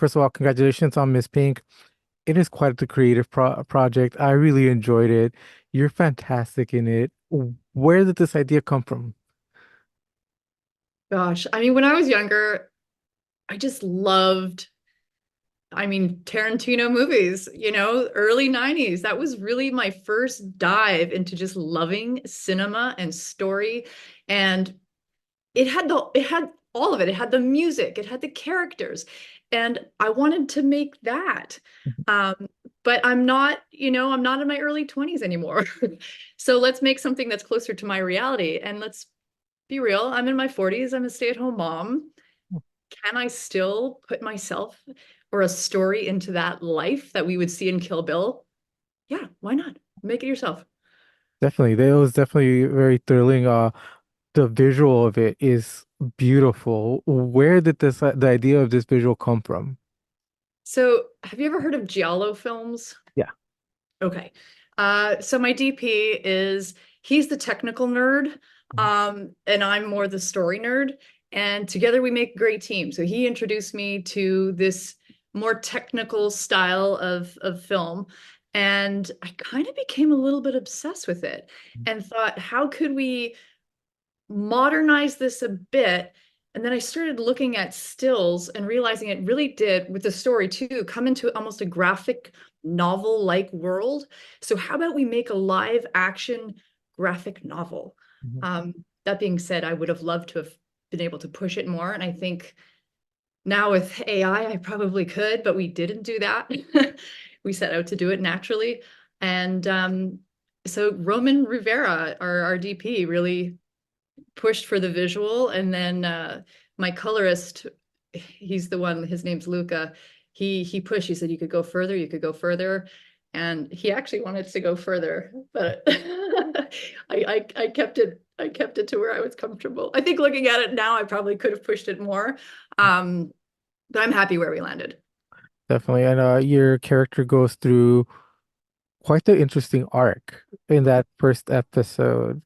First of all, congratulations on Miss Pink. It is quite the creative project. I really enjoyed it. You're fantastic in it. Where did this idea come from? Gosh, I mean, when I was younger, I just loved, Tarantino movies, early 90s. That was really my first dive into just loving cinema and story. And it had all of it. It had the music, it had the characters, and I wanted to make that. Um, but I'm not in my early 20s anymore. So let's make something that's closer to my reality. And let's be real, I'm in my 40s, I'm a stay-at-home mom. Can I still put myself or a story into that life that we would see in Kill Bill? Yeah, why not? Make it yourself. Definitely. That was definitely very thrilling. The visual of it is beautiful. Where did the idea of this visual come from? So, have you ever heard of Giallo films? Yeah. Okay. So my DP is he's the technical nerd, and I'm more the story nerd. And together we make a great team. So he introduced me to this more technical style of film. And I kind of became a little bit obsessed with it and thought, how could we modernize this a bit? And then I started looking at stills and realizing it really did, with the story too, come into almost a graphic novel-like world. So how about we make a live action graphic novel? Mhm. That being said, I would have loved to have been able to push it more. And I think now with AI, I probably could, but we didn't do that. We set out to do it naturally. And so Roman Rivera, our DP, really pushed for the visual. And then my colorist, he's the one, his name's Luca. He pushed, he said, you could go further, you could go further. And he actually wanted to go further, but I kept it to where I was comfortable. I think looking at it now, I probably could have pushed it more. Um, but I'm happy where we landed. Definitely. And your character goes through quite the interesting arc in that first episode.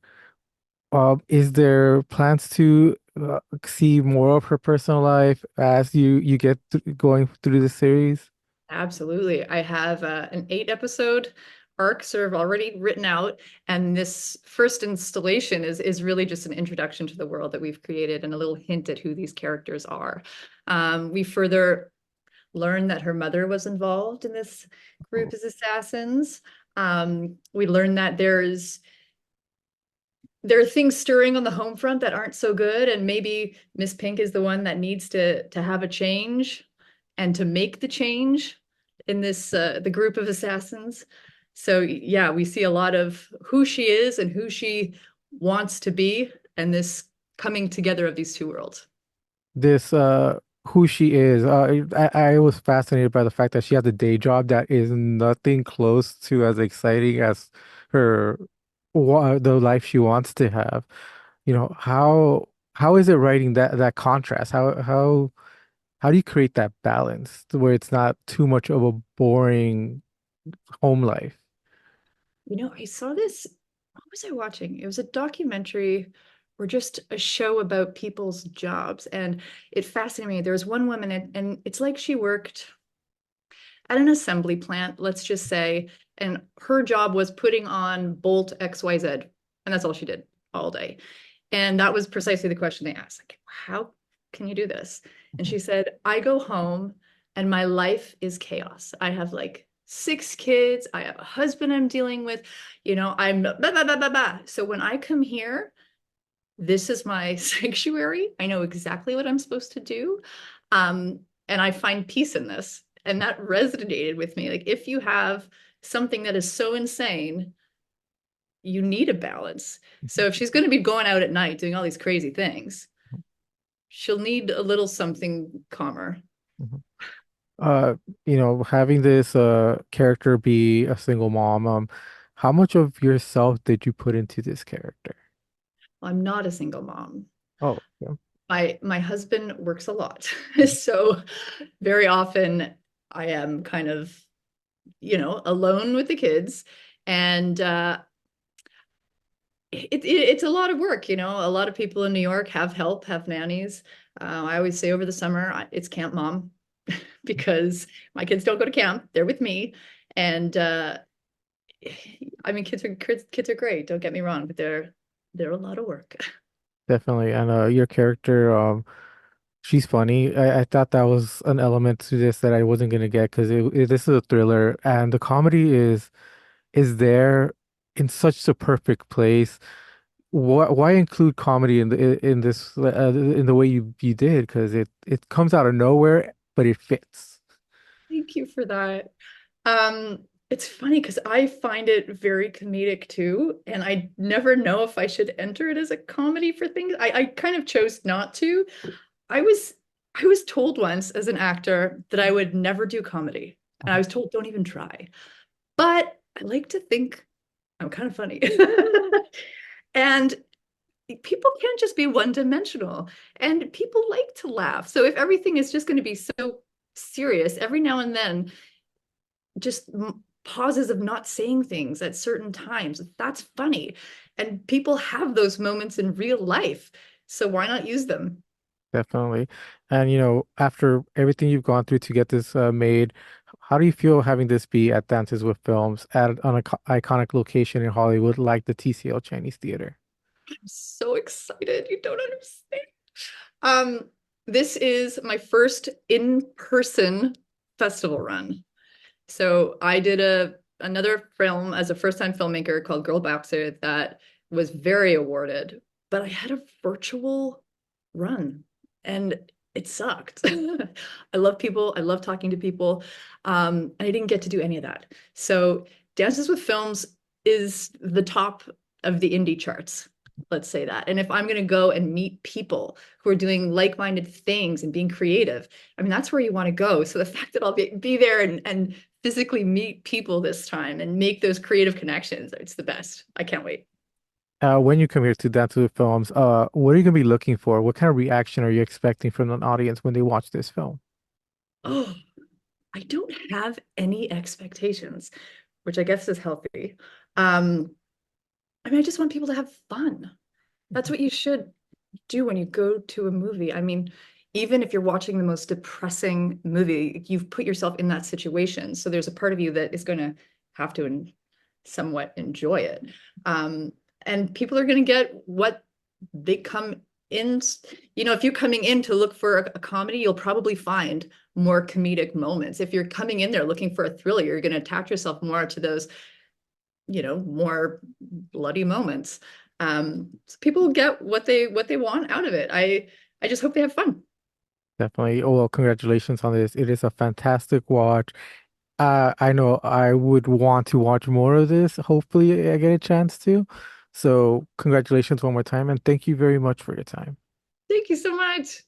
Is there plans to see more of her personal life as you get th going through the series? Absolutely. I have an 8 episode arc sort of already written out, and this first installation is really just an introduction to the world that we've created and a little hint at who these characters are. We further learn that her mother was involved in this group as assassins. We learn that there are things stirring on the home front that aren't so good, and maybe Miss Pink is the one that needs to have a change and to make the change in this the group of assassins. So yeah, we see a lot of who she is and who she wants to be, and this coming together of these two worlds. This who she is. I was fascinated by the fact that she has a day job that is nothing close to as exciting as her the life she wants to have. How is it writing that contrast? How do you create that balance to where it's not too much of a boring home life? I saw this. What was I watching? It was a documentary or just a show about people's jobs, and it fascinated me. There was one woman, and it's like she worked at an assembly plant, let's just say, and her job was putting on bolt XYZ, and that's all she did all day. And that was precisely the question they asked, like, how can you do this? And she said, I go home and my life is chaos. I have like 6 kids. I have a husband I'm dealing with. I'm blah, blah, blah, blah, blah. So when I come here, this is my sanctuary. I know exactly what I'm supposed to do. Um, and I find peace in this. And that resonated with me. Like, if you have something that is so insane, you need a balance. So if she's going to be going out at night doing all these crazy things, she'll need a little something calmer. Mhm. Uh, having this character be a single mom, how much of yourself did you put into this character? Well, I'm not a single mom. Oh, yeah. My husband works a lot. So very often I am kind of, alone with the kids. And it's a lot of work. A lot of people in New York have help, have nannies. I always say over the summer, it's Camp Mom. because my kids don't go to camp. They're with me. And I mean, kids are great, don't get me wrong, but they're a lot of work. Definitely. And your character, she's funny. I thought that was an element to this that I wasn't gonna get because this is a thriller and the comedy is there in such a perfect place. Why include comedy in this in the way you did? Because it comes out of nowhere, but it fits. Thank you for that. It's funny because I find it very comedic too, and I never know if I should enter it as a comedy for things. I kind of chose not to. I was I was told once as an actor that I would never do comedy. And I was told don't even try. But I like to think I'm kind of funny. And people can't just be one dimensional. And people like to laugh. So if everything is just going to be so serious, every now and then just pauses of not saying things at certain times. That's funny. And people have those moments in real life. So why not use them? Definitely. And after everything you've gone through to get this made, how do you feel having this be at Dances with Films at an iconic location in Hollywood like the TCL Chinese Theater? I'm so excited. You don't understand. Um, this is my first in-person festival run. So I did another film as a first-time filmmaker called Girl Boxer that was very awarded, but I had a virtual run and it sucked. I love people. I love talking to people. And I didn't get to do any of that. So Dances with Films is the top of the indie charts. Let's say that. And if I'm going to go and meet people who are doing like-minded things and being creative, I mean, that's where you want to go. So the fact that I'll be there and physically meet people this time and make those creative connections, it's the best. I can't wait. When you come here to Dances with Films, what are you going to be looking for? What kind of reaction are you expecting from an audience when they watch this film? Oh, I don't have any expectations, which I guess is healthy. Um, I mean, I just want people to have fun. That's what you should do when you go to a movie. I mean, even if you're watching the most depressing movie, you've put yourself in that situation. So there's a part of you that is going to have to somewhat enjoy it. Um, and people are going to get what they come in. If you're coming in to look for a comedy, you'll probably find more comedic moments. If you're coming in there looking for a thriller, you're going to attach yourself more to those, more bloody moments. So people get what they want out of it. I just hope they have fun. Definitely. Oh, well, congratulations on this. It is a fantastic watch. I know I would want to watch more of this. Hopefully, I get a chance to. So, congratulations one more time, and thank you very much for your time. Thank you so much.